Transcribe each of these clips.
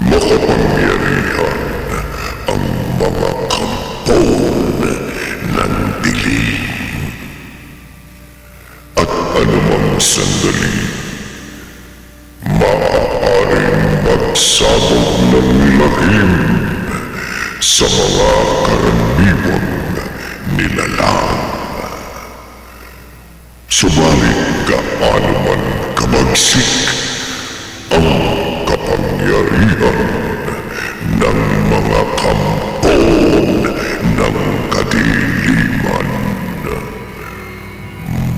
Makapangyarihan ang mga kampon ng dilim. At anumang sandali, maaaring magsabog ng lagim sa mga karaniwang nilalang. Subalit gaano man kabagsik ang kapangyarihan ng mga kampon ng kadiliman,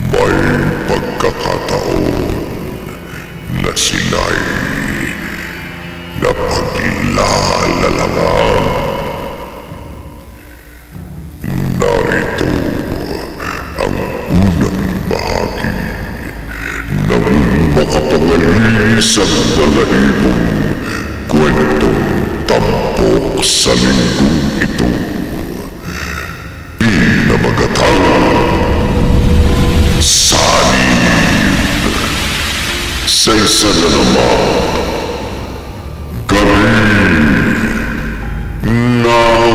may pagkakataon na sila'y napaglalalangan. Narito ang unang bahagi ng makapangilisang balahibong kwentong tampok sa linggong ito. Pinamagatang Sanib sa isa na naman gabi ng lagi.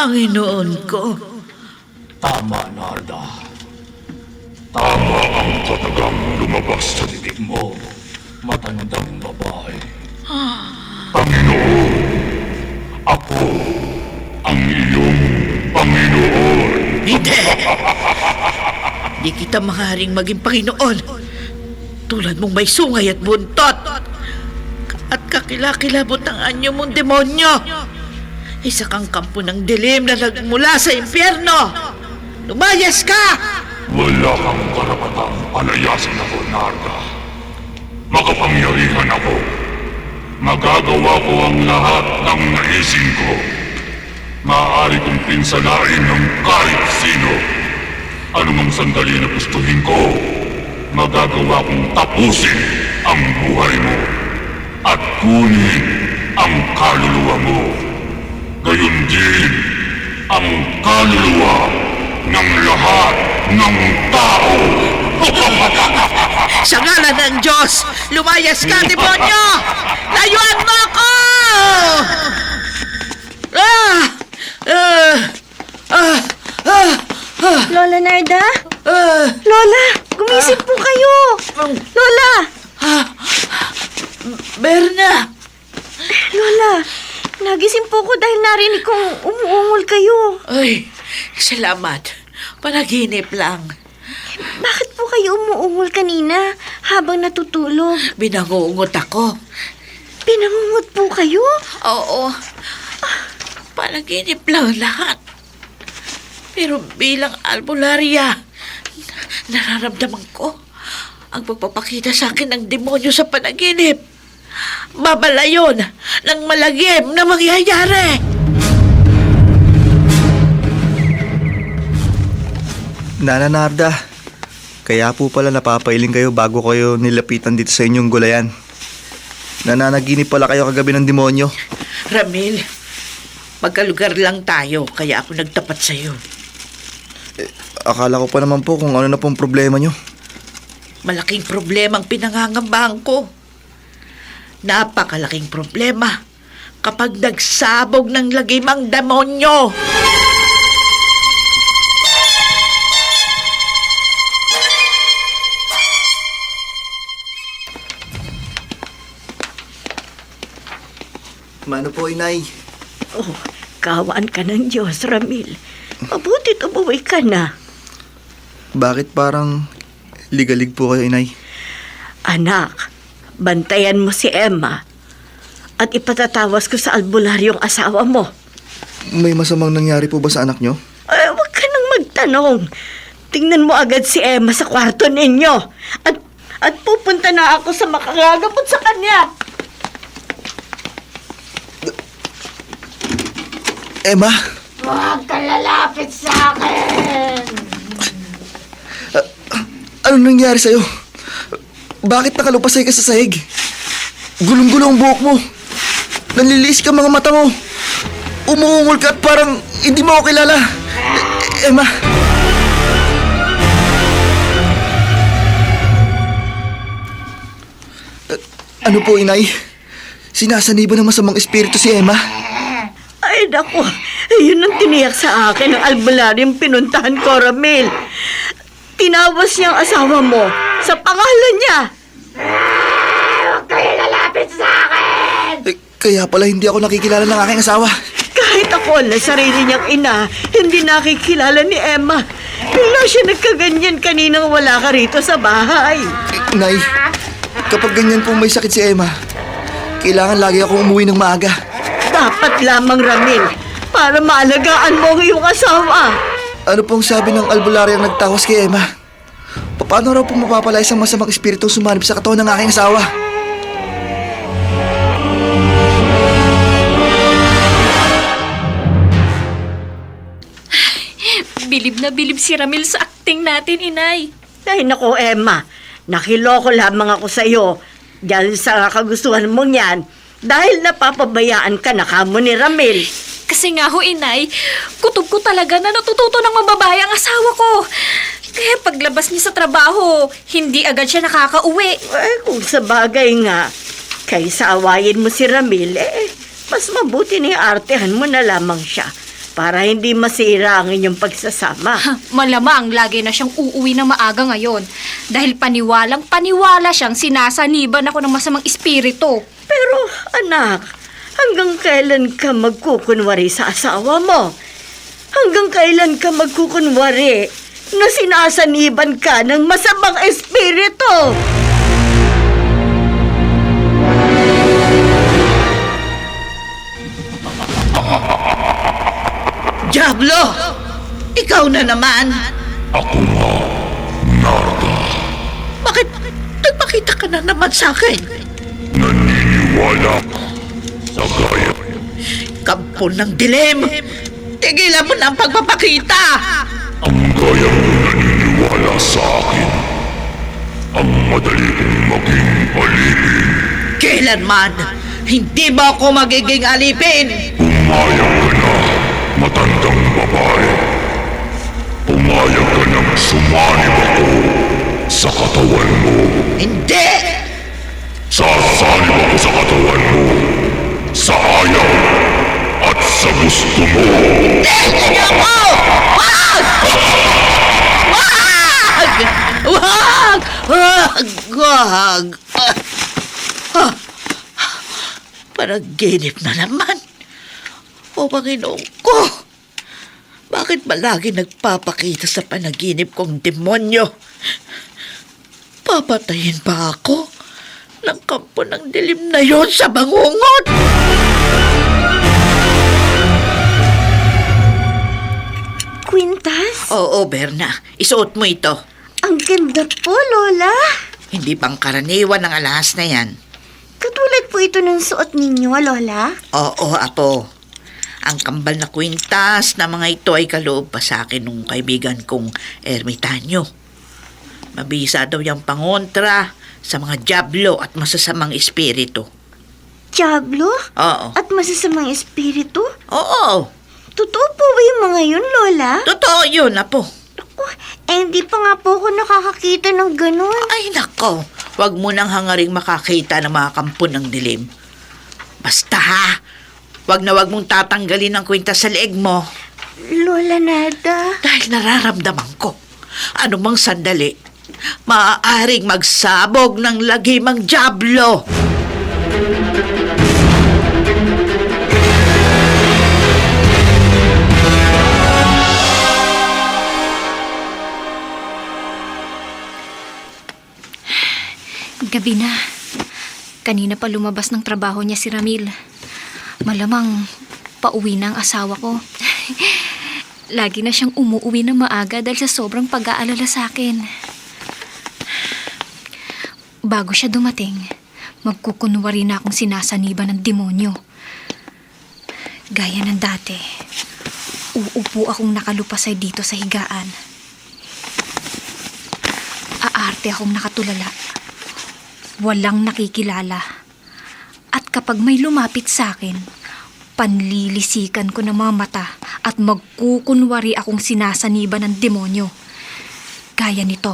Panginoon ko. Tama, Narda. Tama ang katagang lumabas sa bibig mo, matandang babae. Panginoon, ako ang iyong Panginoon. Hindi! Di kita maaaring maging Panginoon. Tulad mong may sungay at buntot. At kakilakilabot ang anyo mong demonyo. Isa kang kampo ng dilim na nagmula sa impyerno. Lumayas ka! Wala kang karapatang palayasin ako, Narda. Makapangyarihan ako. Magagawa ko ang lahat ng naisin ko. Maaari kong pinsalain ng kahit sino. Anumang sandali na gustuhin ko, magagawa kong tapusin ang buhay mo at kunin ang kaluluwa mo. Gayon din ang kaluluwa ng lahat ng tao. Sa ngalan ng Diyos, lumayas ka, demonyo! Layuan mo ako! Lola Narda? Lola, gumising po kayo! Lola! Berna! Lola, nagising po ko dahil narinig kong umuungol kayo. Ay, salamat. Panaginip lang. Bakit po kayo umuungol kanina habang natutulog? Binangungot ako. Pinangungot po kayo? Oo. Panaginip lang lahat. Pero bilang albularya, nararamdaman ko ang pagpapakita sa akin ng demonyo sa panaginip. Babala yun ng malagim na mangyayari. Nana Narda, kaya po pala napapailing kayo bago kayo nilapitan dito sa inyong gulayan. Nananaginip pala kayo kagabi ng demonyo. Ramil, magkalugar lang tayo kaya ako nagtapat sa'yo. Akala ko pa naman po kung ano na pong problema nyo. Malaking problema ang pinangangambahan ko. Napakalaking problema kapag nagsabog ng lagim ang demonyo. Mano po, inay? Oh, kawaan ka ng Diyos, Ramil. Mabutit umuwi ka na. Bakit parang ligalig po kayo, inay? Anak, bantayan mo si Emma at ipatatawas ko sa albularyong asawa mo. May masamang nangyari po ba sa anak nyo? Huwag ka nang magtanong. Tingnan mo agad si Emma sa kwarto ninyo. At pupunta na ako sa makakagapot sa kanya. Emma? Huwag ka lalapit sa akin. Ano nangyari sa'yo? Bakit nakalupasay ka sa sahig? Gulong-gulo ang buhok mo. Nanlilis ka mga mata mo. Umuungol ka at parang hindi mo ako kilala. Emma. Ano po, inay? Sinasaniba ng masamang espiritu si Emma? Ay, naku. Yun ang tiniyak sa akin ng albularyong pinuntahan ko, Ramil. Tinawas niya ang asawa mo sa pangalan niya. Huwag kayo lalapit sa akin! Kaya pala hindi ako nakikilala ng aking asawa. Kahit ako na sarili niyang ina, hindi nakikilala ni Emma. Bigla siya nagkaganyan kaninang wala ka rito sa bahay. Nay, kapag ganyan pong may sakit si Emma, kailangan lagi akong umuwi ng maaga. Dapat lamang, Ramil, para maalagaan mo ang iyong asawa. Ano pong sabi ng albularyang nagtawas kay Emma? Paano raw pong mapapala isang masamang espiritu sumanib sa katawan ng aking asawa? Bilib na bilib si Ramil sa acting natin, inay. Ay, naku, Emma. Nakiloko lamang ako sa iyo. Dahil sa kagustuhan mong yan, dahil napapabayaan ka na kamo ni Ramil. Kasi nga ho, inay, kutob ko talaga na natututo ng mababae ang asawa ko. Kaya paglabas niya sa trabaho, hindi agad siya nakakauwi. Ay, kung sa bagay nga, kaysa awayin mo si Ramil, mas mabuti na artehan mo na lamang siya para hindi masira ang inyong pagsasama. Malamang lagi na siyang uuwi ng maaga ngayon. Dahil paniwalang-paniwala siyang sinasaniban ako ng masamang espiritu. Pero, anak, hanggang kailan ka magkukunwari sa asawa mo? Hanggang kailan ka magkukunwari na sinasaniban ka ng masamang espiritu? Diablo! Ikaw na naman! Ako nga, Narda. Bakit nagpakita ka na naman sa akin? Naniniwala ka sa gaya. Kampo ng dilim! Tigilan mo na ang pagpapakita! Ang gaya mo naniniwala sa akin. Ang madali kong maging alipin. Kailanman, hindi mo ako magiging alipin! Pumayag ka na, matandang babae. Pumayag ka nang sumanib ako sa katawan mo. Hindi! Sasanib ako sa katawan mo. Sa ayaw at sa gusto mo. Tingnan ako! Wag! Wag! Wag! Wag! Wag! Panaginip na naman. O Panginoon ko! Bakit ba lagi nagpapakita sa panaginip kong demonyo? Papatayin ba ako ng kampo ng dilim na yon sa bangungot? Quintas? Oo, Berna. Isuot mo ito. Ang ganda po, Lola. Hindi pang karaniwan ng alahas na yan. Katulad po ito ng suot ninyo, Lola. Oo, Apo. Ang kambal na kwintas na mga ito ay kaloob pa sa akin nung kaibigan kong ermitanyo. Mabisa daw yung pangontra sa mga diablo at masasamang espiritu. Diablo? Oo. At masasamang espiritu? Oo. Totoo po ba yung mga yun, Lola? Totoo yun, Apo. Naku, hindi pa nga po ako nakakakita ng ganun. Ay, nako. Huwag mo nang hangaring makakita ng mga kampo ng dilim. Basta ha, huwag na huwag mong tatanggalin ang kwintas sa leeg mo. Lola Nada. Dahil nararamdaman ko, anumang sandali, maaaring magsabog ng lagimang diablo. Gabi na. Kanina pa lumabas ng trabaho niya si Ramil. Malamang pauwi na ang asawa ko. Lagi na siyang umuuwi na maaga dahil sa sobrang pag-aalala sa akin. Bago siya dumating, magkukunwari na akong sinasaniban ng demonyo. Gaya ng dati, uupo akong nakalupasay dito sa higaan. Aarte Parate akong nakatulala. Walang nakikilala. At kapag may lumapit sa akin, panlilisikan ko ng mga mata at magkukunwari akong sinasaniban ng demonyo. Gaya nito.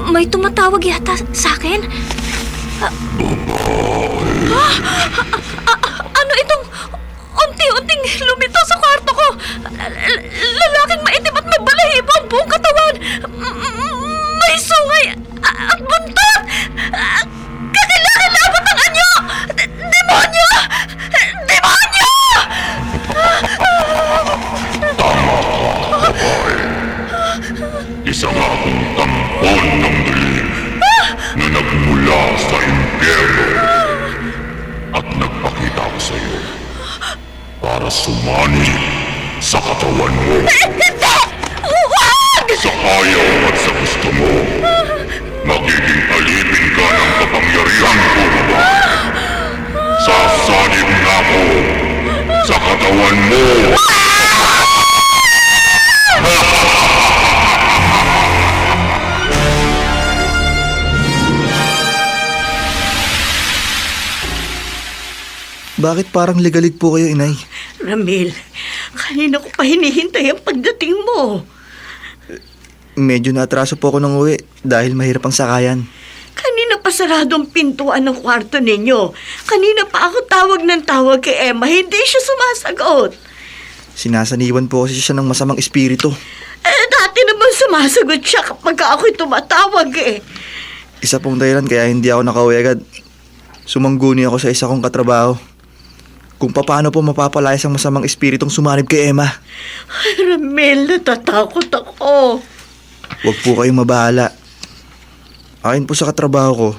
May tumatawag yata sa akin? Ano itong unti-unting lumitaw sa kwarto ko? Lalaking maitim at may balahibo ang buong katawan. May sungay at buntot. Kakilakilabot ang anyo! Demonyo! Demonyo! Isa nga akong tampon ng dilim na nagmula sa impyerno at nagpakita ko sa iyo para sumani sa katawan mo. Hindi! Huwag! Sa ayaw at sa gusto mo, magiging alipin ka ng kapangyarihan ko ba? Sasanib na ako sa katawan mo! Bakit parang ligalig po kayo, inay? Ramil, kanina ko pa hinihintay ang pagdating mo. Medyo naatraso po ako ng uwi dahil mahirap ang sakayan. Kanina pa sarado ang pintuan ng kwarto ninyo. Kanina pa ako tawag ng tawag kay Emma, hindi siya sumasagot. Sinasaniban po kasi siya ng masamang espiritu. Dati naman sumasagot siya kapag ako'y tumatawag eh. Isa pong dahilan kaya hindi ako nakauwi agad. Sumangguni ako sa isa kong katrabaho. Kung paano po mapapalayas ang masamang espiritong sumanib kay Emma. Ay, Ramil, natatakot ako. Huwag po kayong mabahala. Akin po sa katrabaho ko,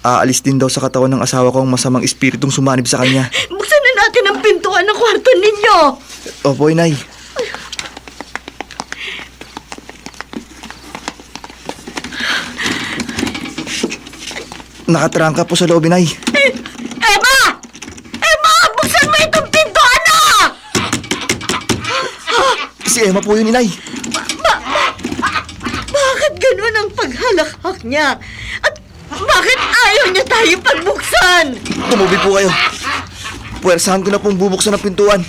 aalis din daw sa katawan ng asawa ko ang masamang espiritong sumanib sa kanya. Buksan na natin ang pintuan ng kwarto ninyo. Opo, inay. Nakatrangka po sa loob, inay. Emma! Emma, buksan mo itong pintuan na! Si Emma po yun, inay. Bakit ganun ang paghalakhak niya? At bakit ayaw niya tayo pagbuksan? Tumubi po kayo. Puwersahan ko na pong bubuksan ang pintuan.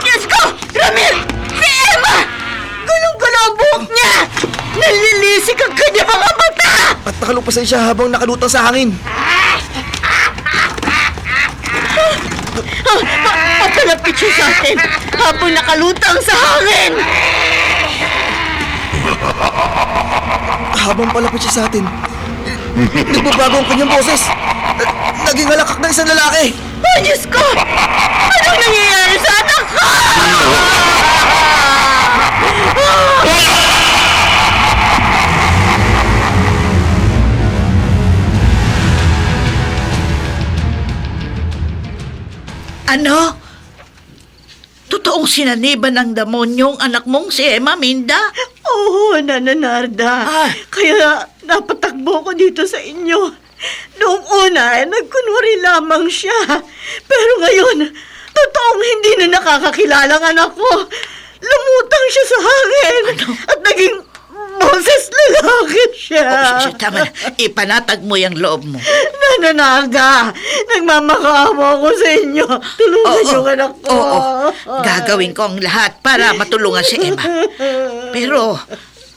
Diyos ko! Ramil! Si Emma! Gulong-gulo ang buhok niya! Nalilisik ang kanyang mga mata! At nakalupasay siya habang nakalutang sa hangin. Papalapit siya sa atin habang nakalutang sa hangin! Habang palapit siya sa atin, nagbabago ang kanyang boses. Naging halakak ng isang lalaki. Oh, Diyos ko! Anong nangyayari sa anak ko? Ano? Totoong sinaniban ng demonyong anak mong si Emma, Minda? Oo, Nana Narda. Ah. Kaya napatakbo ko dito sa inyo. Noong una, nagkunwari lamang siya. Pero ngayon, totoong hindi na nakakakilalang anak ko. Lumutang siya sa hangin. At naging boses lalaki siya. Oh, tama na. Ipanatag mo yung loob mo. Nana Narda, nagmamakaawa ko sa inyo. Tulungan yung anak ko. Oo. Gagawin ko ang lahat para matulungan si Emma. Pero,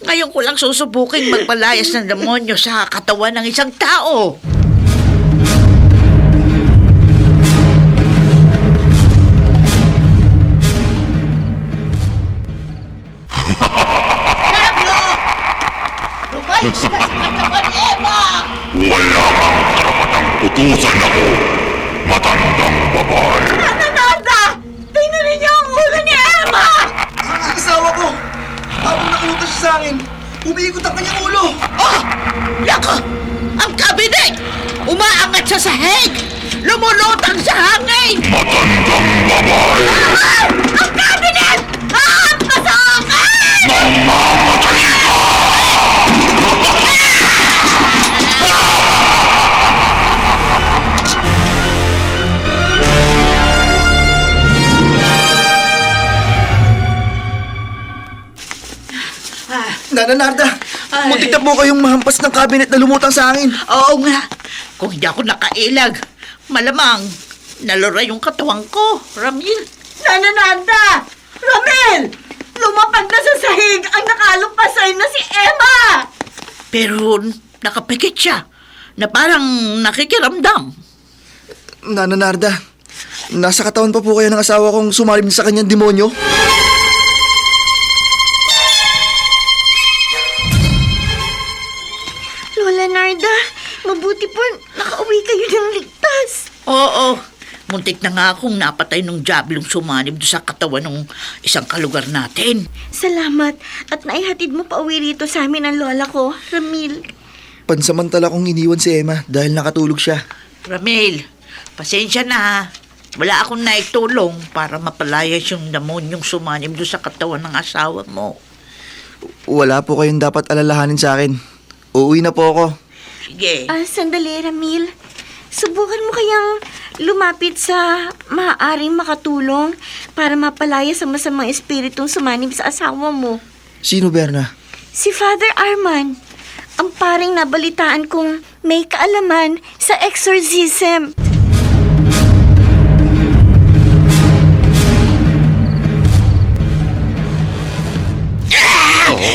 ngayon ko lang susubukin magpalayas ng demonyo sa katawan ng isang tao. Wala kang karapatang utusan ako, matandang babae. Nana Narda, tingnan ninyo ang ulo ni Emma! Ang asawa ko, habang nakalutang siya sa hangin, umiikot ang kanyang ulo. Oh! Lako! Ang kabinet! Umaangat sa sahig! Lumulutang sa hangin! Matandang babae. Ang cabinet! Ang kasakin! Mamamatay ka! Nana Narda, Ay. muntik na po kayong mahampas ng cabinet na lumutang sa hangin. Oo nga. Kung hindi ako nakailag, malamang nalura yung katawan ko, Ramil. Nanananda! Ramel! Lumapag na sa sahig ang nakalumpasay na si Emma! Pero nakapikit siya na parang nakikiramdam. Nana Narda, nasa katawan pa po kayo ng asawa kong sumalim sa kanyang demonyo. Lola Narda, mabuti po nakauwi kayo ng ligtas. Oo, muntik na nga akong napatay nung diablong sumanib doon sa katawan ng isang kalugar natin. Salamat at naihatid mo pa uwi rito sa amin ang lola ko, Ramil. Pansamantala kong iniwan si Emma dahil nakatulog siya. Ramil, pasensya na ha. Wala akong naitulong para mapalayas yung demonyong sumanib doon sa katawan ng asawa mo. Wala po kayong dapat alalahanin sa akin. Uuwi na po ako. Sige. Sandali, Ramil. Subukan mo kayang lumapit sa maaaring makatulong para mapalaya sa masamang espiritong sumanib sa asawa mo. Sino, Berna? Si Father Arman, ang paring nabalitaan kong may kaalaman sa exorcism.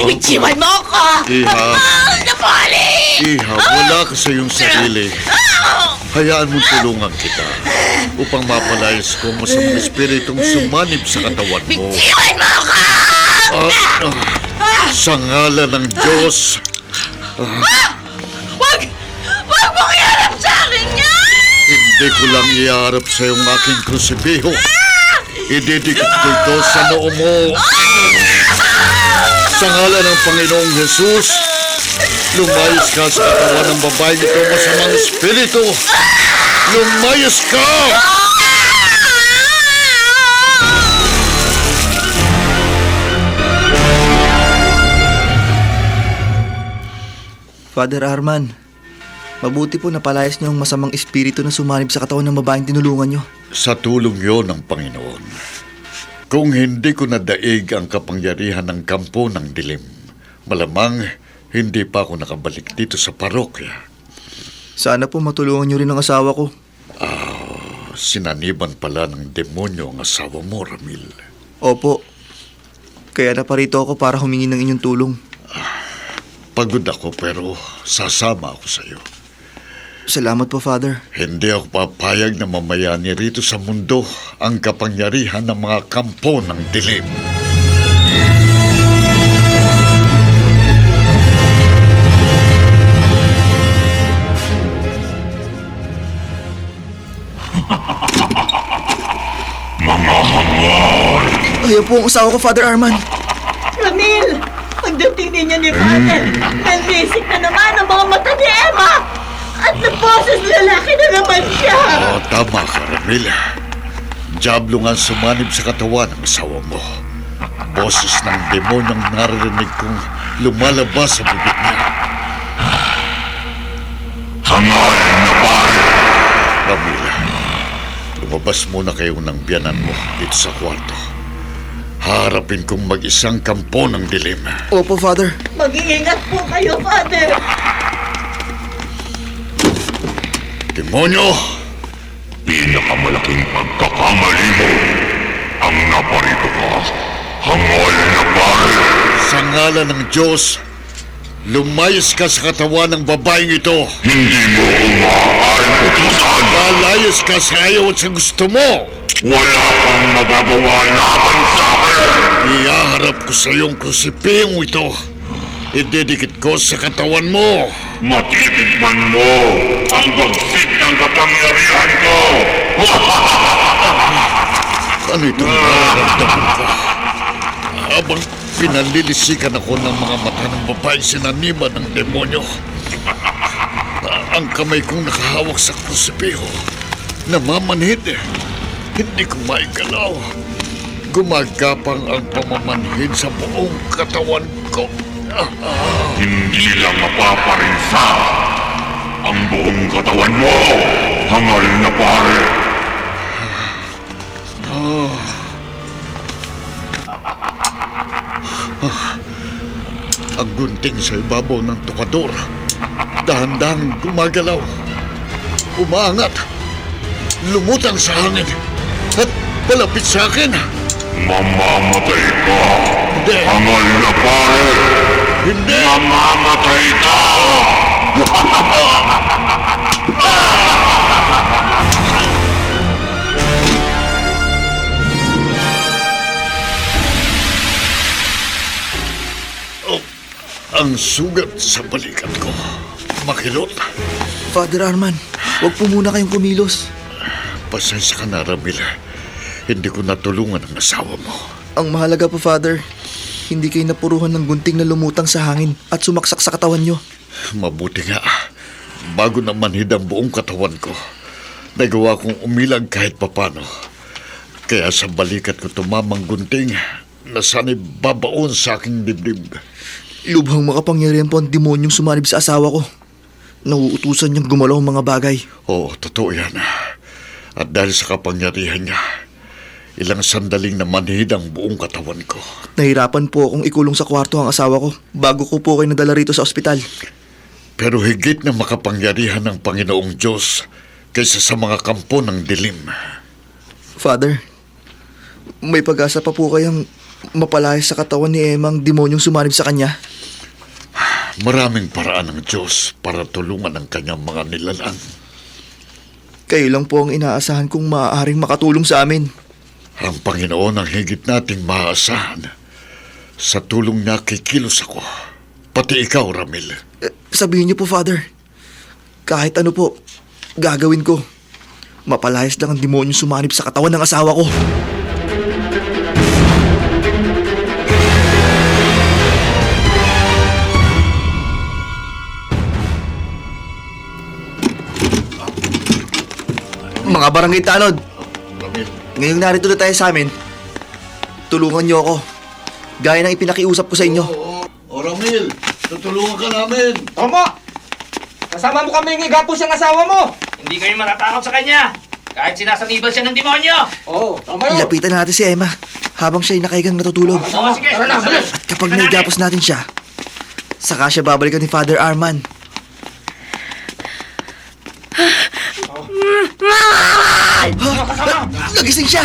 Itsiwan mo ako! Iha. Napali! Iha, wala ka sa iyong sarili. Hayaan mong tulungan kita upang mapalayas ko mo sa mga espiritong sumanib sa katawan mo. Itsiwan mo ako! Sa ngalan ng Diyos, Wag! Wag mong iharap sa akin yan! hindi ko lang iharap sa iyong aking krusibiho. Ididikit ko ito sa noo mo. Sa ngalan ng Panginoong Jesus, lumayas ka sa katawan ng babaeng ito, masamang espiritu. Lumayas ka! Father Arman, mabuti po napalayas niyo ang masamang espiritu na sumanib sa katawan ng babaeng tinulungan niyo. Sa tulong yon ng Panginoon, kung hindi ko nadaig ang kapangyarihan ng kampo ng dilim, malamang hindi pa ako nakabalik dito sa parokya. Sana po matulungan niyo rin ang asawa ko. Sinaniban pala ng demonyo ang asawa mo, Ramil. Opo, kaya naparito ako para humingi ng inyong tulong. Pagod ako pero sasama ako sa iyo. Salamat po, Father. Hindi ako papayag na mamayani rito sa mundo ang kapangyarihan ng mga kampo ng dilim. Mga hangal! Ayaw po ang asawa ko, Father Arman. Ramil! Pagdating ninyo ni Father, nalisik na naman ang mga mata ni Emma! At naboses lalaki na naman siya! Tama ka, Ramil. Diablo nga sumanib sa katawan ng asawa mo. Boses ng demonyong naririnig kong lumalabas sa bibig niya. Hangal na pare! Ramil, lumabas muna kayo ng biyanan mo dito sa kwarto. Harapin kong mag-isang kampo ng dilim. Opo, Father. Mag-iingat po kayo, Father! Demonyo! Pinakamalaking pagkakamali mo ang naparito ka. Hangal na pare! Sa ngalan ng Diyos, lumayas ka sa katawan ng babaeng ito. Hindi mo ko maaaring utusan. Lalayas ka sa ayaw at sa gusto mo. Wala kang magagawa laban sa akin. Iyaharap ko sa iyong krusipiyong ito. Ididikit ko sa katawan mo. Matitikman mo ang bagsik ng kapangyarihan ko. Ano itong nararamdaman ko? Habang pinalilisikan ako ng mga mata ng babaeng sinaniban ng demonyo. Ang kamay kong nakahawak sa krusipiho. Namamanhid. Hindi ko maigalaw. Gumagapang ang pamamanhid sa buong katawan ko. Hindi lang mapaparinsa ang buong katawan mo. Hangal na pare. Ang gunting sa ibabaw ng tukador. Dahan-dahan gumagalaw. Umaangat. Lumutang sa hangin. At palapit sa akin. Mamamatay ka! Hindi. Hangal na pare! Hindi. Mamamatay ka! Ang sugat sa balikat ko. Makilot. Father Arman, huwag po muna kayong kumilos. Pasensya ka na, Ramil. Hindi ko natulungan ang asawa mo. Ang mahalaga po, Father, hindi kayo napuruhan ng gunting na lumutang sa hangin at sumaksak sa katawan nyo. Mabuti nga. Bago na manhid ang buong katawan ko, nagawa kong umilag kahit papano. Kaya sa balikat ko tumamang gunting na sana'y babaon sa aking dibdib. Lubhang makapangyarihan po ang demonyong sumanib sa asawa ko. Nauutusan niyang gumalaw ang mga bagay. Oo, totoo yan. At dahil sa kapangyarihan niya, ilang sandaling na manhid ang buong katawan ko. Nahirapan po akong ikulong sa kwarto ang asawa ko bago ko po kayo nadala rito sa ospital. Pero higit na makapangyarihan ng Panginoong Diyos kaysa sa mga kampo ng dilim. Father, may pag-asa pa po kayang mapalayas sa katawan ni Emma ang demonyong sumanib sa kanya? Maraming paraan ng Diyos para tulungan ang kanyang mga nilalang. Kayo lang po ang inaasahan kong maaaring makatulong sa amin. Ang Panginoon ang higit nating maaasahan. Sa tulong niya kikilos ako. Pati ikaw, Ramil. Sabihin niyo po, Father. Kahit ano po, gagawin ko. Mapalayas lang ang demonyong sumanib sa katawan ng asawa ko. Mga barangay tanod, Ramil, ngayong narito na tayo sa amin, tulungan niyo ako. Gaya ng ipinakiusap ko sa inyo. O Ramil, tutulungan ka namin. Tomo! Kasama mo kami ng igapos yung asawa mo! Hindi kayo matatakot sa kanya! Kahit sinasaniban siya ng demonyo! Oo, tama yun! Ilapitan natin si Emma habang siya'y nakaigang natutulog. Oo, sige! Tara na, bilis! At kapag naigapos natin siya, saka siya babalikan ni Father Arman. Nagising siya!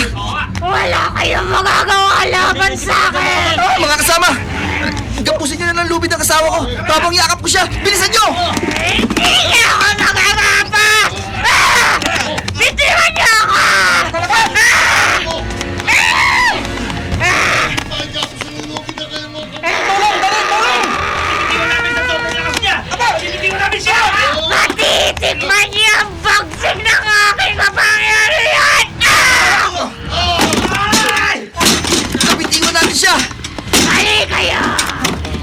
Wala kayong magagawa laban sa akin! Mga kasama! Gapusin niyo na ng lubid ng asawa ko! Babang yakap ko siya! Bilisan niyo! Hindi niyo ako magagapas! Bitiwan niyo ako! Sinitiwan namin sa sobrang lakas niya! Aba! Sinitiwan namin siya! Matitikman niyo ang bagsig ng aking kapangyarihan! Kapitingan natin siya! Mali kayo!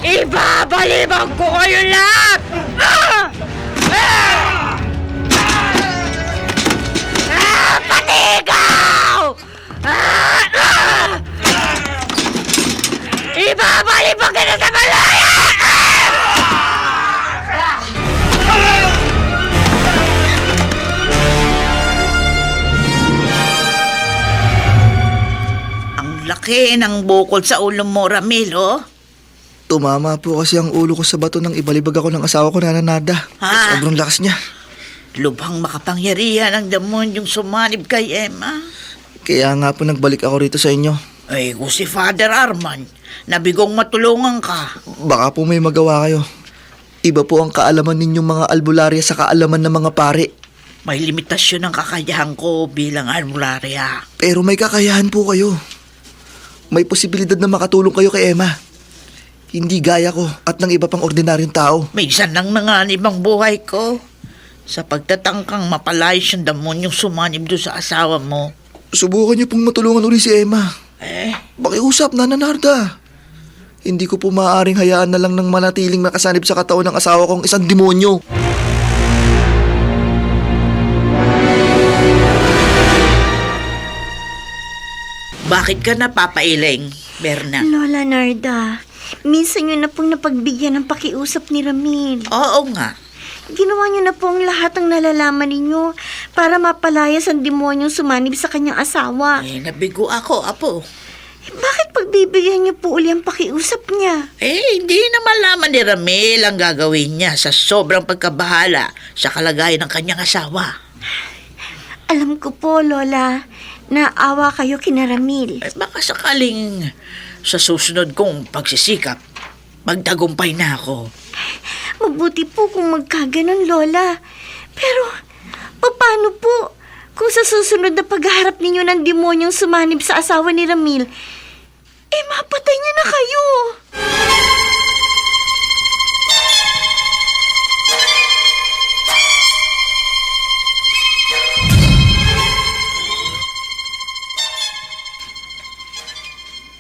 Ibabalibag ko kayo lahat! Pati ikaw! Ibabalibag ka na sa malaya! Ang laki ng bukol sa ulo mo, Ramil, oh. Tumama po kasi ang ulo ko sa bato nang ibalibag ako ng asawa ko, Nana Narda. Ha? Sobrang lakas niya. Lubhang makapangyarihan ang demonyong sumanib kay Emma. Kaya nga po nagbalik ako rito sa inyo. Ay, kung si Father Arman, nabigong matulungan ka. Baka po may magawa kayo. Iba po ang kaalaman ninyong mga albularya sa kaalaman ng mga pare. May limitasyon ang kakayahan ko bilang albularya. Pero may kakayahan po kayo. May posibilidad na makatulong kayo kay Emma. Hindi gaya ko at ng iba pang ordinaryong tao. Minsan lang nanganib ang buhay ko. Sa pagtatangkang mapalayas yung demonyong sumanib doon sa asawa mo. Subukan niyo pong matulungan uli si Emma. Pakiusap, Nana Narda. Hindi ko po maaaring hayaan na lang ng manatiling nakasanib sa katawan ng asawa kong isang demonyo. Bakit ka napapailing, Berna? Lola Narda, minsan nyo na pong napagbigyan ng pakiusap ni Ramil. Oo nga. Ginawa niyo na po ang lahat ng nalalaman ninyo para mapalayas ang demonyong sumanib sa kanyang asawa. Nabigo ako, Apo. Bakit pagbibigyan niyo po uli ang pakiusap niya? Hindi na malaman ni Ramil ang gagawin niya sa sobrang pagkabahala sa kalagayan ng kanyang asawa. Alam ko po, Lola, naawa kayo kina Ramil. Baka sakaling sa susunod kong pagsisikap, magtagumpay na ako. Mabuti po kung magkaganon, Lola. Pero, paano po kung sa susunod na pagharap ninyo ng demonyong sumanib sa asawa ni Ramil, mapatay niya na kayo?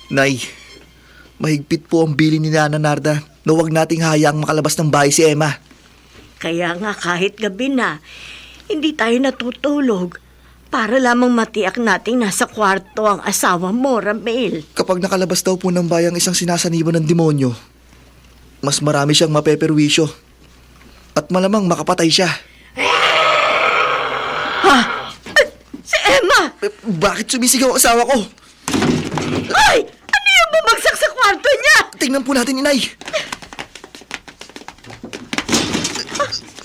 Nay, mahigpit po ang bilin ni Nana Narda na huwag nating hayaang makalabas ng bahay si Emma. Kaya nga kahit gabi na, hindi tayo natutulog para lamang matiyak nating nasa kwarto ang asawa mo, Ramil. Kapag nakalabas daw po ng bahay ang isang sinasaniban ng demonyo, mas marami siyang mapeperwisyo. At malamang makapatay siya. Si Emma! Bakit sumisigaw ang asawa ko? Ay! Ano yung bumagsak sa kwarto niya? Tingnan po natin, Inay.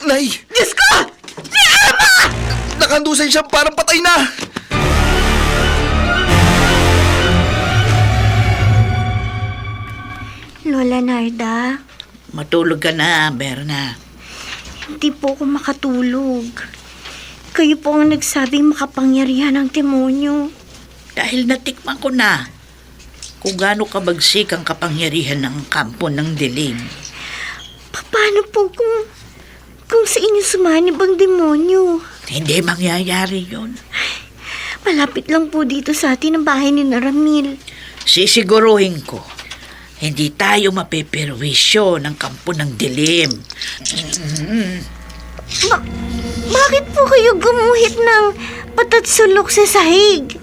Nay! Diyos ko! Si Emma! Nakandusay siya, parang patay na! Lola Narda, Matulog ka na, Berna. hindi po ako makatulog. Kayo po ang nagsabing makapangyarihan ng demonyo. Dahil natikman ko na kung gaano kabagsik ang kapangyarihan ng kampo ng dilim. Paano po kung sa inyo sumanib ang demonyo? Hindi mangyayari yun. Malapit lang po dito sa atin ang bahay ni Ramil. Sisiguruhin ko, hindi tayo mapeperwisyo ng kampo ng dilim. Bakit po kayo gumuhit ng patatsulok sa sahig?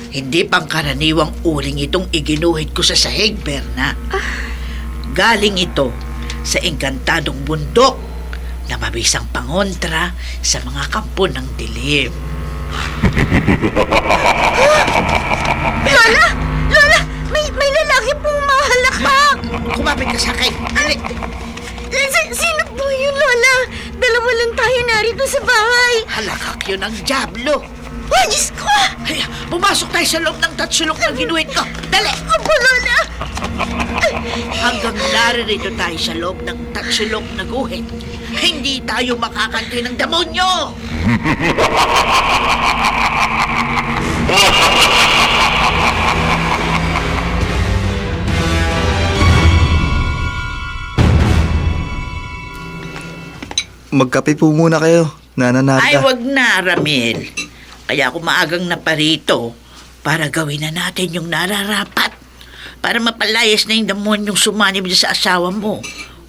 Hindi pangkaraniwang uling itong iginuhit ko sa sahig, Berna. Galing ito sa engkantadong bundok na mabisang pangontra sa mga kampo ng dilim. Lola! Lola! May lalaki pong mahalakak! Kumapit ka sa akin. Alik! Sino po yun, Lola? Dalawa lang tayo narito sa bahay. Halakak yun ang Diablo. Ay, Diyos ko! Ay, pumasok tayo sa loob ng tatsulok na ginuhit ko. Dali! Opo, Lola! Hanggang naririto tayo sa loob ng tatsulok na guhit, hindi tayo makakanti ng demonyo! Magkape po muna kayo, Nana Narda. Ay, wag na, Ramil. Kaya ako maagang na parito para gawin na natin yung nararapat. Para mapalayas na yung demonyong sumanib sa asawa mo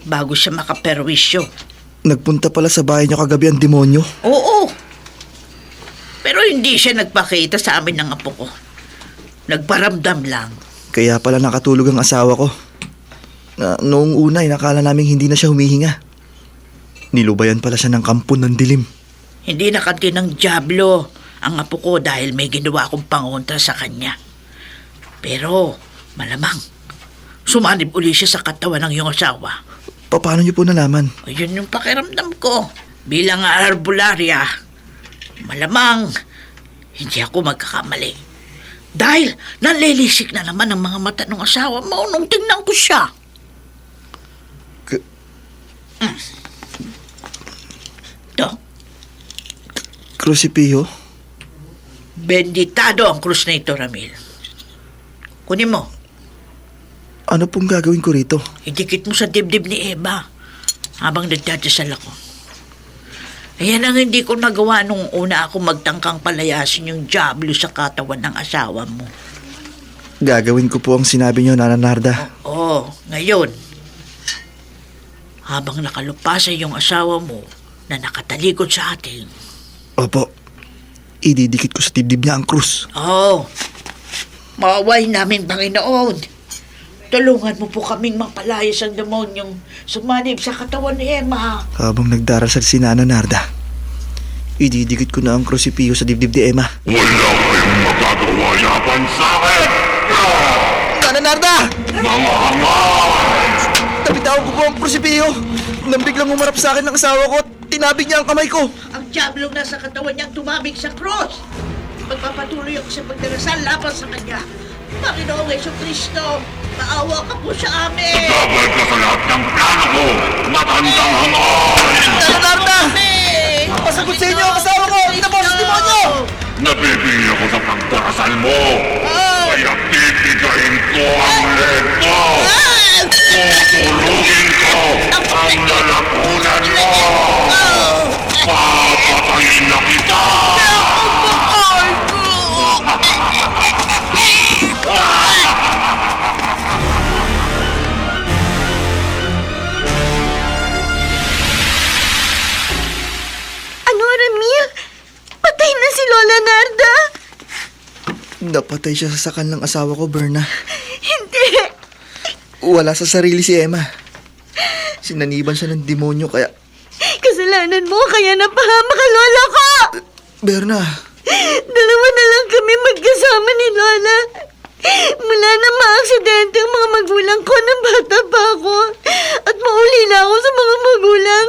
bago siya makaperwisyo. Nagpunta pala sa bahay niyo kagabi ang demonyo. Oo. Pero hindi siya nagpakita sa amin ng apo ko. Nagparamdam lang. Kaya pala nakatulog ang asawa ko. Noong una, nakala namin hindi na siya humihinga. Nilubayan pala siya ng kampo ng dilim. Hindi nakanti ng Diablo ang apo ko dahil may ginawa akong pangontra sa kanya. Pero malamang sumanib uli siya sa katawan ng iyong asawa. Paano niyo po nalaman? Ayun yung pakiramdam ko. Bilang arbularia, malamang hindi ako magkakamali. Dahil nanlilisik na naman ang mga mata ng asawa mo nung tingnan ko siya. Ito, Krusipio? benditado ang krus na ito, Ramil. Kunin mo. Ano pong gagawin ko rito? Idikit mo sa dibdib ni Eva habang nagdadasal ako. Ayan ang hindi ko nagawa nung una ako magtangkang palayasin yung Diablo sa katawan ng asawa mo. Gagawin ko po ang sinabi niyo, Nana Narda. Oo, ngayon, habang nakalupasa yung asawa mo na nakatalikod sa atin. Opo, ididikit ko sa dibdib niya ang krus. Oo, mawaway namin, Panginoon. Tulungan mo po kaming mapalayas ang demonyong sumanib sa katawan ni Emma. Habang nagdarasal si Nana Narda, ididikit ko na ang krusipio sa dibdib ni Emma. Wala kayong magagawa laban sa akin! Narda! Mga hangal! Nabitawan ko po ang prosipiyo. Nang biglang umarap sa akin ng asawa ko at tinabig niya ang kamay ko. Ang diablong nasa katawan niyang tumabig sa cross. Magpapatuloy ako sa pagdarasal laban sa kanya. Panginoong Jesucristo, maawa ka po sa amin. Gagawin ko sa lahat ng plano ko! Matandang hangal! Narda! Pasagot sa inyo ang asawa ko! Tinapos ang demonyo! Nabibigyan ako sa pagdarasal mo! Kaya pipigayin ko ang leg mo! Tutulugin ko ang lalapunan mo! Papatayin na kita! Ano, Ramil? Patay na si Lola Narda? Napatay siya sa sakal ng asawa ko, Berna. Hindi. Wala sa sarili si Emma. Sinaniban siya ng demonyo kaya... Kasalanan mo kaya napahamak ang lola ko. Berna, Dalawa na lang kami magkasama ni Lola. Mula na maaksidente ang mga magulang ko nang bata pa ako. At maulila ako sa mga magulang.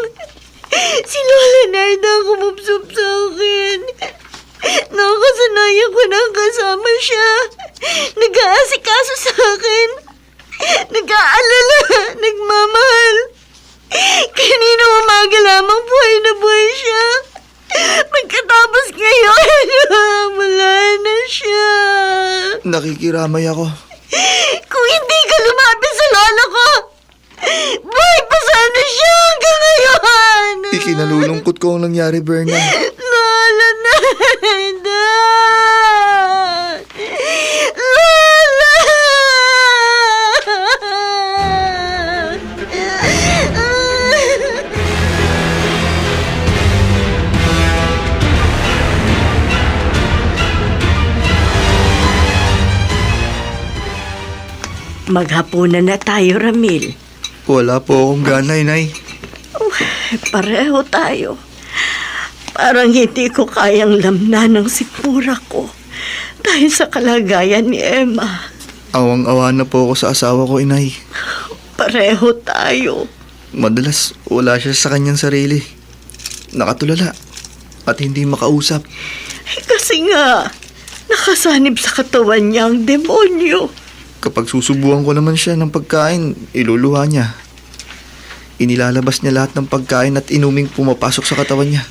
Si Lola Narda ang kumupsup sa akin. Nakasanayan ko na kasama siya. Nag-aasikaso sa akin. Nag-aalala. Nagmamahal. Kanina umaga lamang buhay na buhay siya. Pagkatapos ngayon, wala na siya. nakikiramay ako. Kung hindi ka lumapit sa lola ko, buhay pa sana siya hanggang ngayon. Ikinalulungkot ko ang nangyari, Berna. Lola Narda! Lola! Maghapunan na tayo, Ramil. Wala po akong gana, Inay. Pareho tayo. Parang hindi ko kayang lamnan ng sikmura ko dahil sa kalagayan ni Emma. Awang-awa na po ako sa asawa ko, Inay. Pareho tayo. Madalas, wala siya sa kanyang sarili. Nakatulala at hindi makausap. Kasi nga, nakasanib sa katawan niya ang demonyo. Kapag susubuhan ko naman siya ng pagkain, iluluha niya. Inilalabas niya lahat ng pagkain at inuming pumapasok sa katawan niya.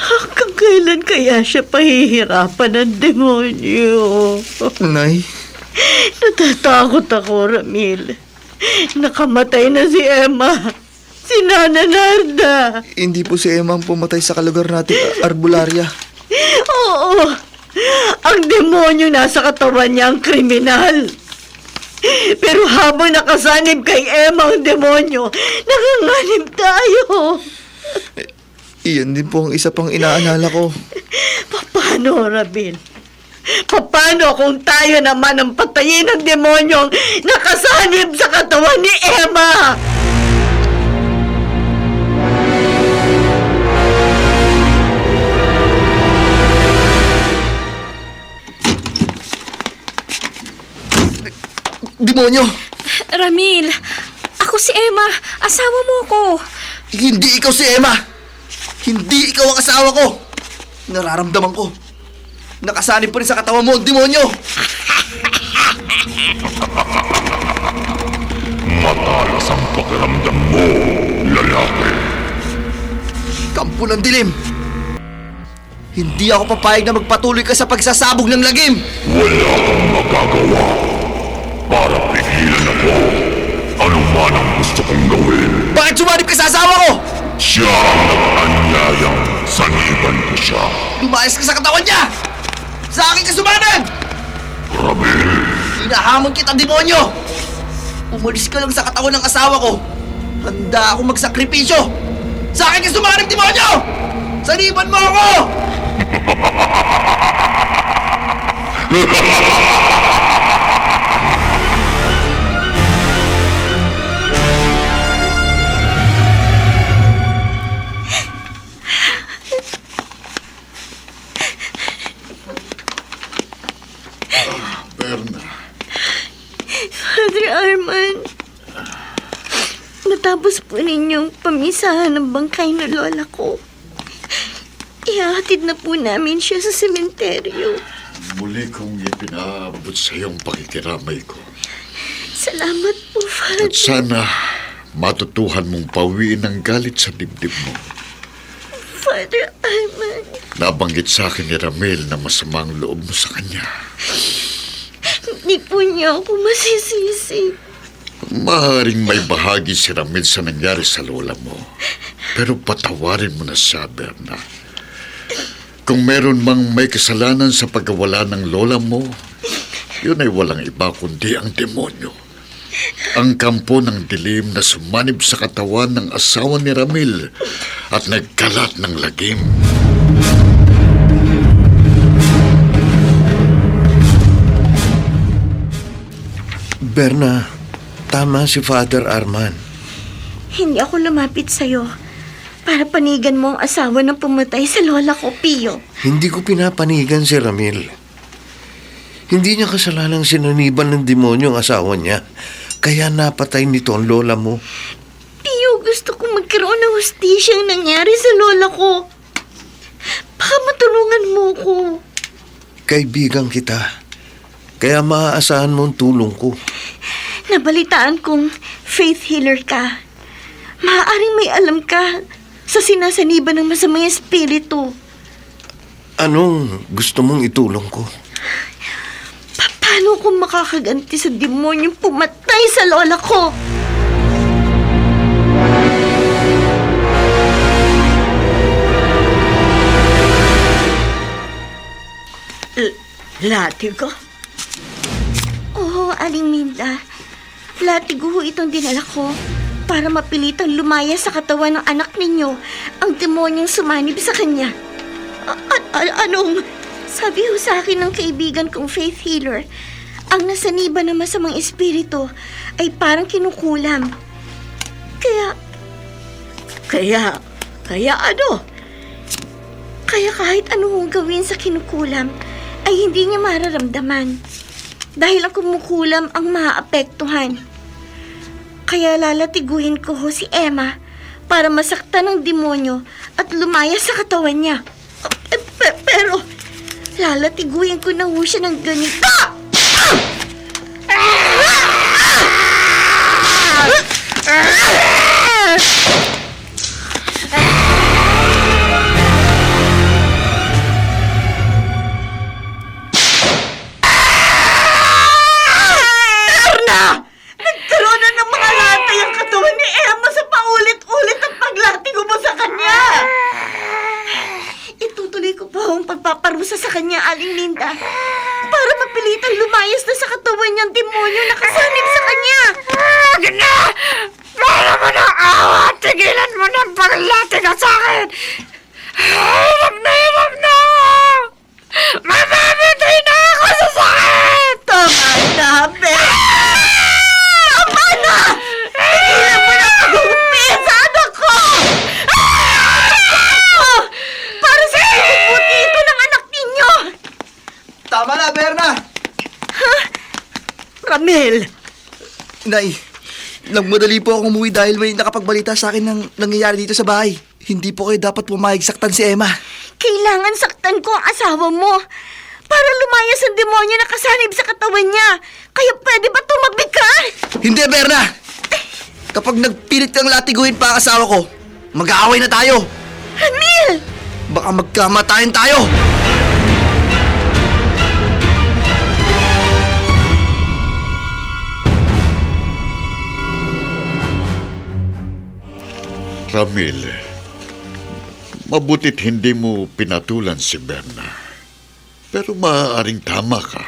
Hanggang kailan kaya siya pahihirapan ng demonyo? Nay, Natatakot ako, Ramil. Nakamatay na si Emma. Si Nana Narda. hindi po si Emma ang pumatay sa kalugar natin, Arbularia. Oo. Ang demonyo nasa katawan niya ang kriminal. Pero habang nakasanib kay Emma ang demonyo, nanganganib tayo. Iyan din po ang isa pang inaalala ko. Paano, Rabin? Paano kung tayo naman ang patayin ng demonyong nakasanib sa katawan ni Emma? Demonyo! Ramil, ako si Emma. Asawa mo ko. Hindi ikaw si Emma! Hindi ikaw ang asawa ko! Nararamdaman ko. Nakasanib pa rin sa katawan mo ang demonyo! Matalas ang pakiramdam mo, lalaki. Kampo ng dilim! Hindi ako papayag na magpatuloy ka sa pagsasabog ng lagim! Wala kang magagawa para pigilan ako. Ano man ang gusto kong gawin. Bakit sumanib ka sa asawa ko? Siya ang nag-anyayang saniban ko siya. Lumayas ka sa katawan niya! Sa akin ka sumanib! Ramil, Hinahamon kita, demonyo! Umalis ka lang sa katawan ng asawa ko. Handa akong magsakripisyo. Sa akin ka sumanib, demonyo! Saniban mo ako! Berna, Pagkatapos po ninyong pamisahan ng bangkay ng lola ko, ihahatid na po namin siya sa sementeryo. Muli kong ipinaabot sa iyong pakikiramay ko. Salamat po, Father. At sana matutuhan mong pawiin ang galit sa dibdib mo. Father Arman. Nabanggit sa akin ni Ramil na masamang loob mo sa kanya. Hindi po niya ako masisisi. Maaaring may bahagi si Ramil sa nangyari sa lola mo. Pero patawarin mo na siya, Berna. Kung meron mang may kasalanan sa pagkawala ng lola mo, yun ay walang iba kundi ang demonyo. Ang kampo ng dilim na sumanib sa katawan ng asawa ni Ramil at nagkalat ng lagim. Berna, tama si Father Arman. Hindi ako lumapit sa'yo para panigan mo ang asawa ng pumatay sa lola ko, Pio. Hindi ko pinapanigan si Ramil. Hindi niya kasalanang sinaniban ng demonyo ang asawa niya. Kaya napatay nito ang lola mo. Pio, gusto ko magkaroon ng hustisya ang nangyari sa lola ko. Baka matulungan mo ko. Kaibigan kita. Kaya maaasahan mo ang tulong ko. Nabalitaan kong faith healer ka. Maaaring may alam ka sa sinasaniban ng masamang espiritu. Anong gusto mong itulong ko? Paano ko makakaganti sa demonyong pumatay sa lola ko? Latigo? Oo, Aling Minda. Latigo ho itong dinala ko para mapilitang lumaya sa katawan ng anak ninyo ang demonyong sumanib sa kanya. Anong... Sabi ho sa akin ng kaibigan kong faith healer, ang nasaniban ng masamang espiritu ay parang kinukulam. Kaya ano? Kaya kahit anong gawin sa kinukulam, ay hindi niya mararamdaman. Dahil ang kumukulam ang maaapektuhan. Kaya lalatiguhin ko ho si Emma para masaktan ng demonyo at lumaya sa katawan niya. Pero... Lalatiguin ko na ho siya ng ganito. Erna! Nagkaroon na ng mga latay ang katawan ni Emma sa paulit-ulit ang paglatigo mo sa kanya. Itutuloy ko pa ang pagpaparusa sa kanya, Aling Linda, para mapilitang lumayas na sa katawan niyang demonyo na kasanib sa kanya. Wag na! Para mo ng awa! Tigilan mo ng paglating sa akin! Hirap na! Mamamatay na ako sa sakit! Tama na, Beth! Tama na! Tigilan mo na pag-uupi sa anak ko! Para sa ikubuti ito ng anak ninyo! Tama na, Berna! Ramil! Nay, nagmadali po ako umuwi dahil may nakapagbalita sa akin ng nangyayari dito sa bahay. Hindi po kayo dapat pumayag saktan si Emma. Kailangan saktan ko ang asawa mo para lumayas ang demonyo na kasanib sa katawan niya. Kaya pwede ba tumabi ka? Hindi, Berna! Kapag nagpilit kang latiguin pa ang asawa ko, mag-aaway na tayo. Ramil! Baka magkamatayan tayo. Ramil, mabutit hindi mo pinatulan si Berna. Pero maaaring tama ka.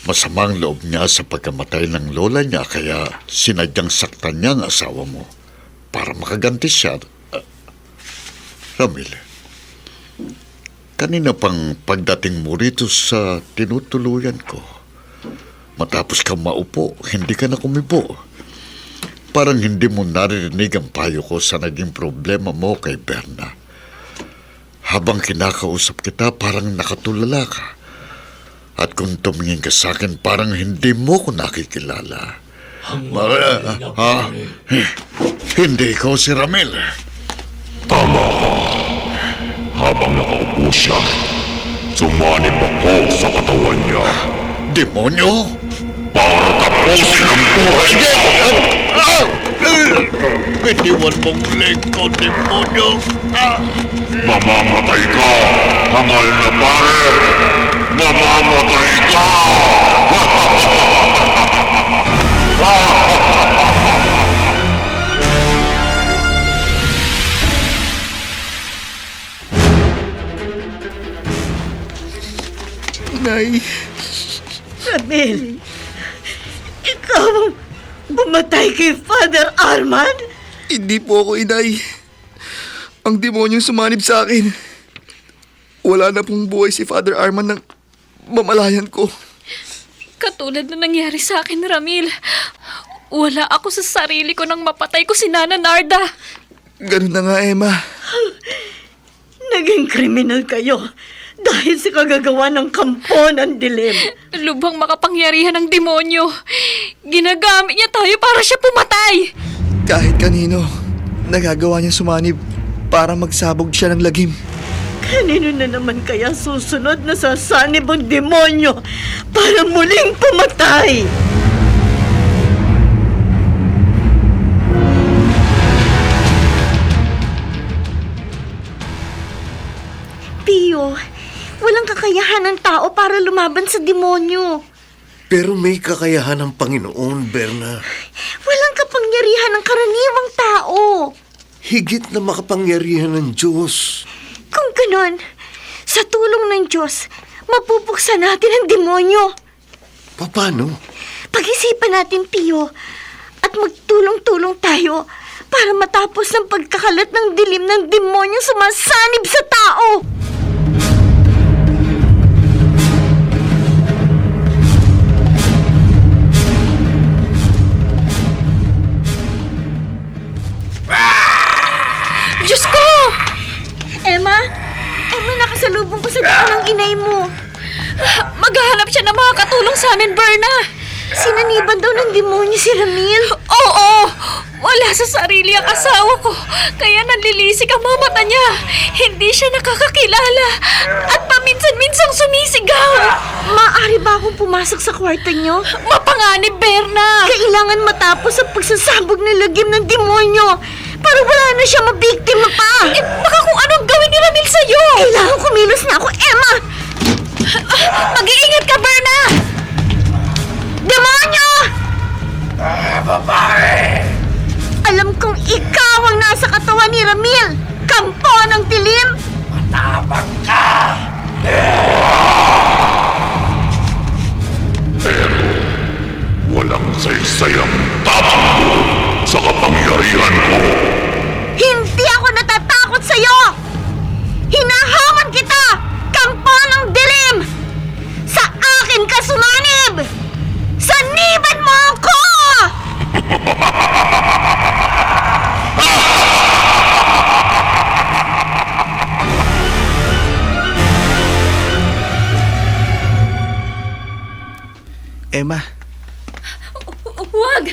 Masamang loob niya sa pagkamatay ng lola niya kaya sinadyang saktan niya ang asawa mo para makaganti siya. Ramil, kanina pang pagdating mo rito sa tinutuluyan ko, matapos ka maupo, hindi ka na kumibo. Parang hindi mo naririnig ang payo ko sa naging problema mo kay Berna. Habang kinakausap kita, parang nakatulala ka. At kung tumingin ka sa akin, parang hindi mo ko nakikilala. Hindi ko si Ramil. Tama ka. Habang nakaupo siya, sumanib ako sa katawan niya Demonyo? para tapusin ang buhay niya. Bitiwan mong leg ko, demonyo. Mamamatay ka, hangal na pare! Mamamatay ka! Nay, Ramil, ikaw ang bumatay kay Father Armand? hindi po ako inay. Ang demonyong sumanib sa akin. Wala na pong buhay si Father Arman ng mamalayan ko. Katulad na nangyari sa akin, Ramil. Wala ako sa sarili ko nang mapatay ko si Nana Narda. Ganun na nga, Emma. Naging kriminal kayo dahil sa kagagawa ng kampo ng dilim. Lubhang makapangyarihan ng demonyo. Ginagamit niya tayo para siya pumatay. Kahit kanino, nagagawa niya sumanib para magsabog siya ng lagim. Kanino na naman kaya susunod na sasanib ang demonyo para muling pumatay? Pio, walang kakayahan ng tao para lumaban sa demonyo. Pero may kakayahan ng Panginoon, Berna. Walang kapangyarihan ng karaniwang tao. Higit na makapangyarihan ng Diyos. Kung ganon, sa tulong ng Diyos, mapupuksan natin ang demonyo. Paano? Pag-isipan natin, Pio, at magtulong-tulong tayo para matapos ang pagkakalat ng dilim ng demonyo sumasanib sa tao. Diyos ko! Emma, nakasalubong ko sa daan ng inay mo. Maghahanap siya ng mga katulong sa amin, Berna. Sinaniban daw ng demonyo si Ramil. Oo! Wala sa sarili ang asawa ko. Kaya nanlilisik ang mga mata niya. Hindi siya nakakakilala. At paminsan-minsang sumisigaw. Maaari ba akong pumasok sa kwarto niyo? Mapanganib, Berna! Kailangan matapos ang pagsasabog ng lagim ng demonyo para wala na siya mabiktima pa. Baka kung anong gawin ni Ramil sa'yo! Kailangan kumilos na ako, Emma! Mag-iingat ka, Berna! Demonyo! Babae! Alam kong ikaw ang nasa katawan ni Ramil! Kampo ng dilim! Walang saysayang tapang mo sa kapangyarihan ko. Hindi ako natatakot sa'yo! Hinahawan kita! Kampo ng dilim! Sa akin ka sumanib! Saniban mo ako! Emma, Huwag!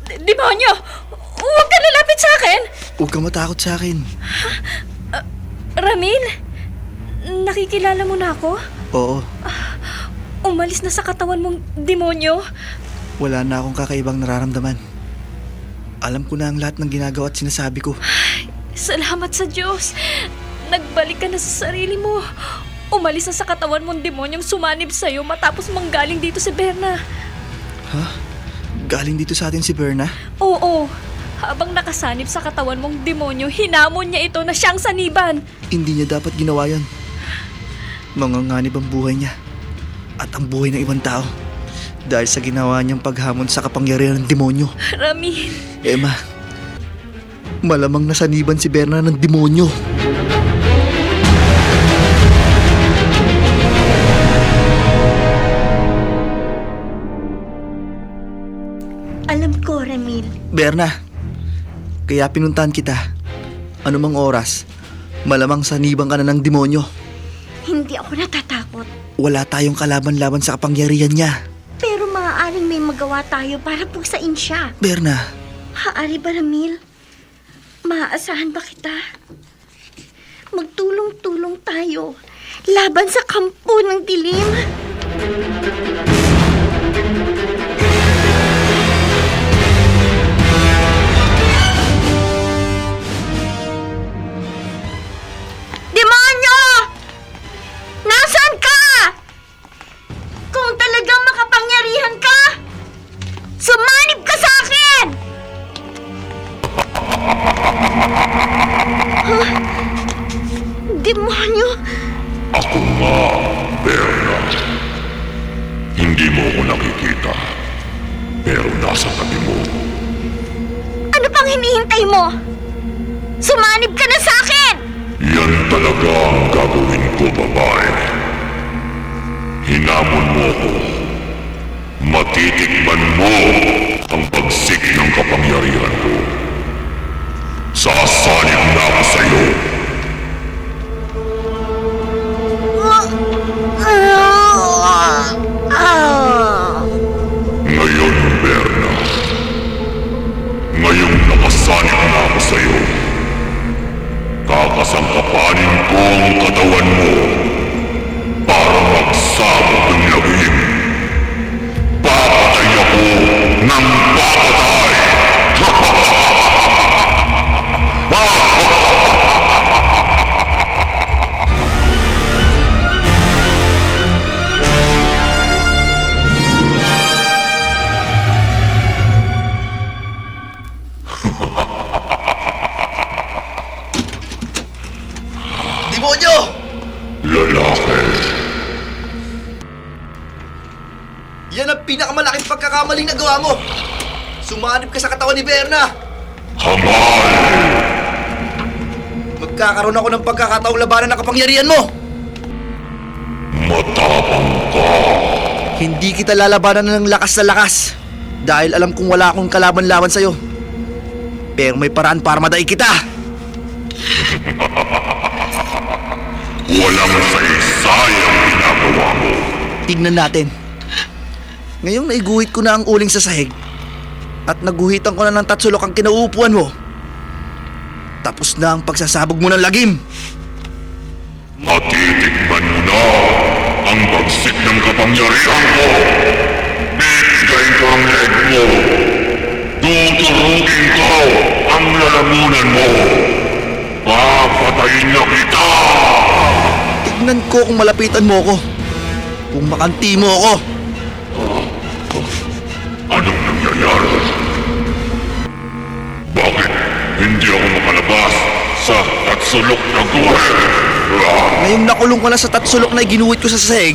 Demonyo! Huwag ka lalapit sa akin! huwag kang matakot sa akin. Ramil? Nakikilala mo na ako? Oo, Umalis na sa katawan mong demonyo? wala na akong kakaibang nararamdaman. Alam ko na ang lahat ng ginagawa at sinasabi ko. Salamat sa Diyos! Nagbalik ka na sa sarili mo. Umalis na sa katawan mong demonyong sumanib sa'yo matapos manggaling dito si Berna. Ha? Galing dito sa atin si Berna? Oo. Habang nakasanib sa katawan mong demonyo, hinamon niya ito na siyang saniban. Hindi niya dapat ginawa yan. Manganganib ang buhay niya at ang buhay ng ibang tao dahil sa ginawa niyang paghamon sa kapangyarihan ng demonyo. Ramil, Emma, malamang nasaniban si Berna ng demonyo. Alam ko, Ramil. Berna, kaya pinuntahan kita. Anumang oras, malamang sanibang ka na ng demonyo. Hindi ako natatakot. Wala tayong kalaban-laban sa kapangyarihan niya. Pero maaaring may magawa tayo para puksain siya. Berna, Haari ba, Ramil? Maaasahan ba kita? Magtulong-tulong tayo laban sa kampo ng dilim. Demonyo! Nasaan ka? Kung talagang makapangyarihan ka, sumanib ka sa akin! Huh? Demonyo? Ako nga, Berna. Hindi mo ko nakikita, pero nasa tabi mo. Ano pang hinihintay mo? Sumanib ka na sa akin! Yan talaga ang gagawin ko, babae. Hinamon mo ko. Matitikman mo ang pagsik ng kapangyarihan ko. Sasanib na ako sa'yo. Ngayon, Berna. Ngayong nakasanib na ako sa'yo. Kakasangkapanin ko ang katawan mo para magsabog ng lagim. Papatay ako ng papatay! demonyo! Lalaki. Yan ang pinakamalaking pagkakamaling nagawa mo! Sumanib ka sa katawan ni Berna! Hamal! Magkakaroon ako ng pagkakataong labanan ng kapangyarihan mo! Matapang ka. Hindi kita lalabanan ng lakas na lakas dahil alam kong wala akong kalaban-laban sa'yo. Pero may paraan para madaig kita! Walang saysayang ginagawa mo. Tignan natin. Ngayong naiguhit ko na ang uling sa sahig at naguhitan ko na ng tatsulok ang kinauupuan mo, tapos na ang pagsasabog mo ng lagim. Matitikman mo na ang bagsik ng kapangyarihan ko. Bibigay ko ang leg mo. Tuturugin ko ang lalamunan mo. Papatayin na kita. Tignan ko kung malapitan mo ako. Kung makanti mo ako. Anong nangyayari? Bakit hindi ako makalabas sa tatsulok na guhit? Ngayong nakulong ko na sa tatsulok na ginuhit ko sa sahig,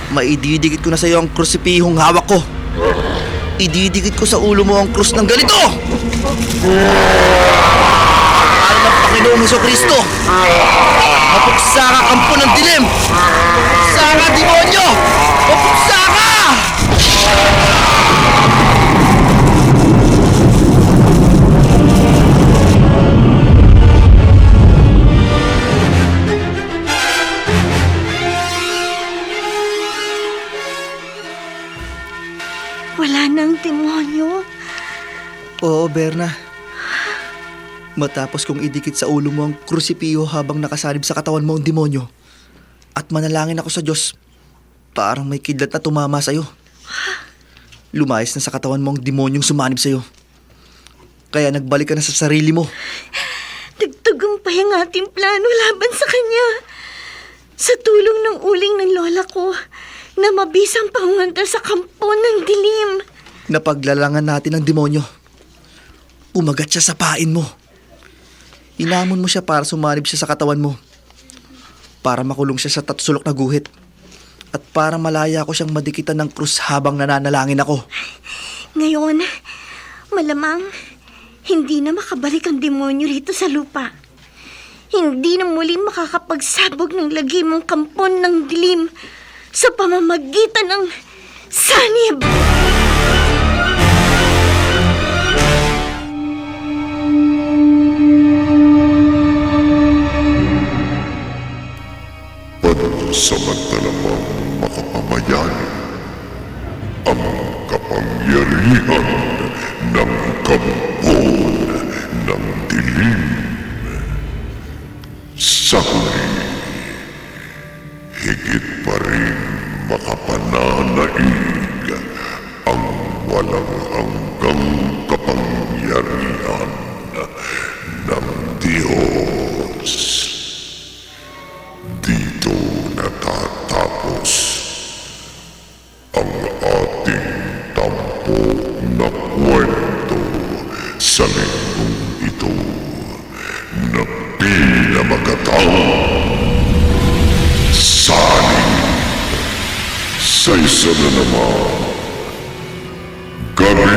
maididikit ko na sa iyo ang krusipihong hawak ko. Ididikit ko sa ulo mo ang krus ng ganito! Para ng Panginoong Hesukristo! Mapuksa ka, kampo ng dilim! Mapuksa ka, demonyo! Mapuksa ka! Wala nang demonyo. Oo, Berna. Matapos kong idikit sa ulo mo ang krusipiho habang nakasalib sa katawan mo ang demonyo at manalangin ako sa Diyos, parang may kidlat na tumama sa'yo. Lumayas na sa katawan mo ang demonyong sumanib sa'yo. Kaya nagbalik ka na sa sarili mo. Nagtagumpay ang ating plano laban sa kanya. Sa tulong ng uling ng lola ko na mabisang pangunta sa kampo ng dilim. Napaglalangan natin ang demonyo. Umagat siya sa pain mo. Inamon mo siya para sumanib siya sa katawan mo. Para makulong siya sa tatsulok na guhit. At para malaya ko siyang madikitan ng krus habang nananalangin ako. Ngayon, malamang hindi na makabalik ang demonyo rito sa lupa. Hindi na muli makakapagsabog ng lagim ang kampon ng dilim sa pamamagitan ng sanib. Pansamantala mong makapamayani ang kapangyarihan ng kampon ng dilim. Sa huli, higit pa rin makapananaig ang walang hanggang kapangyarihan ng Diyos. Dito natatapos ang ating tampok na kwento sa linggong ito na pinamagatang Sanin sa isa na naman gabi.